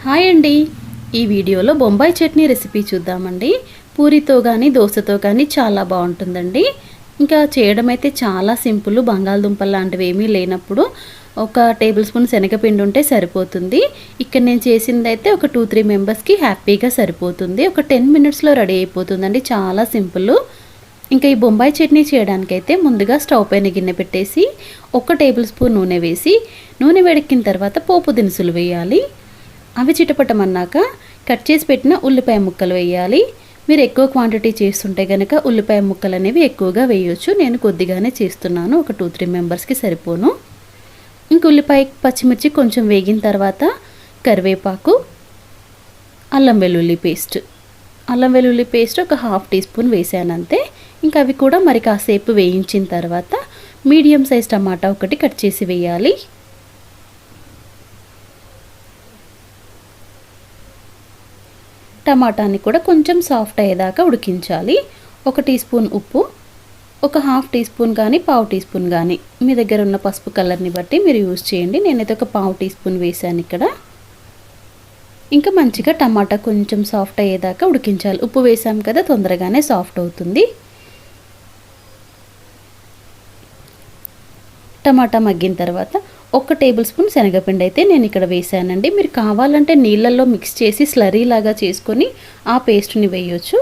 Hi అండి. ఈ వీడియోలో బొంబాయి చట్నీ రెసిపీ చూద్దామండి. పూరితో కానీ దోశతో కానీ చాలా బాగుంటుందండి. ఇంకా చేయడం అయితే చాలా సింపుల్. బంగాళదుంపలు లాంటివి ఏమీ లేనప్పుడు ఒక టేబుల్ స్పూన్ శనగపిండి ఉంటే సరిపోతుంది. ఇక్కడ నేను చేసింది అయితే ఒక 2-3 మెంబర్స్కి హ్యాపీగా సరిపోతుంది. ఒక 10 మినిట్స్లో రెడీ అయిపోతుందండి. చాలా సింపుల్. ఇంకా ఈ బొంబాయి చట్నీ చేయడానికైతే ముందుగా స్టవ్ పైన గిన్నె పెట్టేసి 1 టేబుల్ స్పూన్ నూనె వేసి, నూనె వేడెక్కిన తర్వాత పోపు దినుసులు వేయాలి. అవి చిటపటమన్నాక కట్ చేసి పెట్టిన ఉల్లిపాయ ముక్కలు వేయాలి. మీరు ఎక్కువ క్వాంటిటీ చేస్తుంటే కనుక ఉల్లిపాయ ముక్కలు అనేవి ఎక్కువగా వేయొచ్చు. నేను కొద్దిగానే చేస్తున్నాను, ఒక 2-3 మెంబర్స్కి సరిపోను. ఇంక ఉల్లిపాయ పచ్చిమిర్చి కొంచెం వేగిన తర్వాత కరివేపాకు, అల్లం వెల్లుల్లి పేస్ట్ ఒక 1/2 టీ స్పూన్ వేసానంతే. ఇంకా అవి కూడా మరి కాసేపు వేయించిన తర్వాత మీడియం సైజ్ టమాటా ఒకటి కట్ చేసి వేయాలి. టమాటాని కూడా కొంచెం సాఫ్ట్ అయ్యేదాకా ఉడికించాలి. 1 టీ స్పూన్ ఉప్పు, ఒక 1/2 టీ స్పూన్ కానీ 1/4 టీ స్పూన్ కానీ మీ దగ్గర ఉన్న పసుపు కలర్ని బట్టి మీరు యూజ్ చేయండి. నేనైతే ఒక 1/4 టీ స్పూన్ వేసాను ఇక్కడ. ఇంకా మంచిగా టమాటా కొంచెం సాఫ్ట్ అయ్యేదాకా ఉడికించాలి. ఉప్పు వేసాం కదా, తొందరగానే సాఫ్ట్ అవుతుంది. టమాటా మగ్గిన తర్వాత 1 టేబుల్ స్పూన్ శనగపిండి అయితే నేను ఇక్కడ వేసానండి. మీరు కావాలంటే నీళ్ళల్లో మిక్స్ చేసి స్లరీ లాగా చేసుకొని ఆ పేస్ట్ని వేయొచ్చు.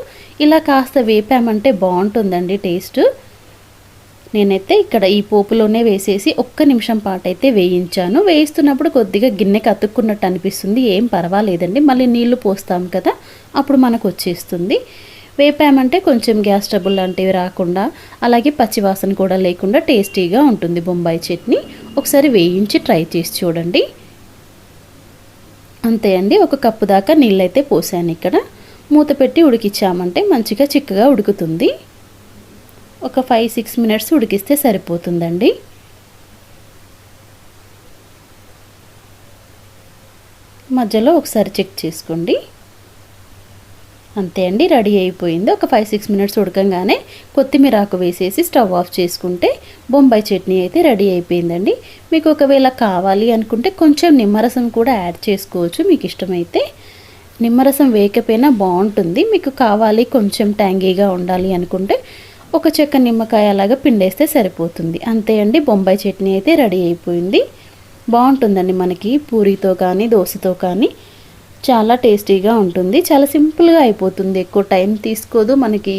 ఇలా కాస్త వేపామంటే బాగుంటుందండి టేస్ట్. నేనైతే ఇక్కడ ఈ పోపులోనే వేసేసి 1 నిమిషం పాటు అయితే వేయించాను. వేయిస్తున్నప్పుడు కొద్దిగా గిన్నెకి అతుక్కున్నట్టు అనిపిస్తుంది, ఏం పర్వాలేదండి. మళ్ళీ నీళ్లు పోస్తాం కదా, అప్పుడు మనకు వచ్చేస్తుంది. వేపామంటే కొంచెం గ్యాస్ ట్రబుల్ లాంటివి రాకుండా, అలాగే పచ్చివాసన కూడా లేకుండా టేస్టీగా ఉంటుంది బొంబాయి చట్నీ. ఒకసారి వేయించి ట్రై చేసి చూడండి. అంతే అండి, 1 కప్పు దాకా నీళ్ళైతే పోసాను ఇక్కడ. మూత పెట్టి ఉడికించామంటే మంచిగా చిక్కగా ఉడుకుతుంది. ఒక 5-6 మినిట్స్ ఉడికిస్తే సరిపోతుందండి. మధ్యలో ఒకసారి చెక్ చేసుకోండి. అంతే అండి, రెడీ అయిపోయింది. ఒక 5-6 మినిట్స్ ఉడకంగానే కొత్తిమీర ఆకు వేసేసి స్టవ్ ఆఫ్ చేసుకుంటే బొంబాయి చట్నీ అయితే రెడీ అయిపోయిందండి. మీకు ఒకవేళ కావాలి అనుకుంటే కొంచెం నిమ్మరసం కూడా యాడ్ చేసుకోవచ్చు మీకు ఇష్టమైతే. నిమ్మరసం వేయకపోయినా బాగుంటుంది. మీకు కావాలి కొంచెం ట్యాంగీగా ఉండాలి అనుకుంటే ఒక చెక్క నిమ్మకాయ అలాగా పిండేస్తే సరిపోతుంది. అంతే అండి, బొంబాయి చట్నీ అయితే రెడీ అయిపోయింది. బాగుంటుందండి. మనకి పూరితో కానీ దోశతో కానీ చాలా టేస్టీగా ఉంటుంది. చాలా సింపుల్గా అయిపోతుంది, ఎక్కువ టైం తీసుకోదు. మనకి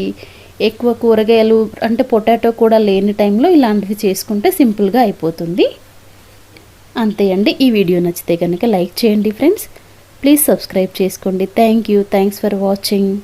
ఎక్కువ కూరగాయలు అంటే పొటాటో కూడా లేని టైంలో ఇలాంటివి చేసుకుంటే సింపుల్గా అయిపోతుంది. అంతే అండి. ఈ వీడియో నచ్చితే కనుక లైక్ చేయండి ఫ్రెండ్స్. ప్లీజ్ సబ్స్క్రైబ్ చేసుకోండి. Thanks for watching.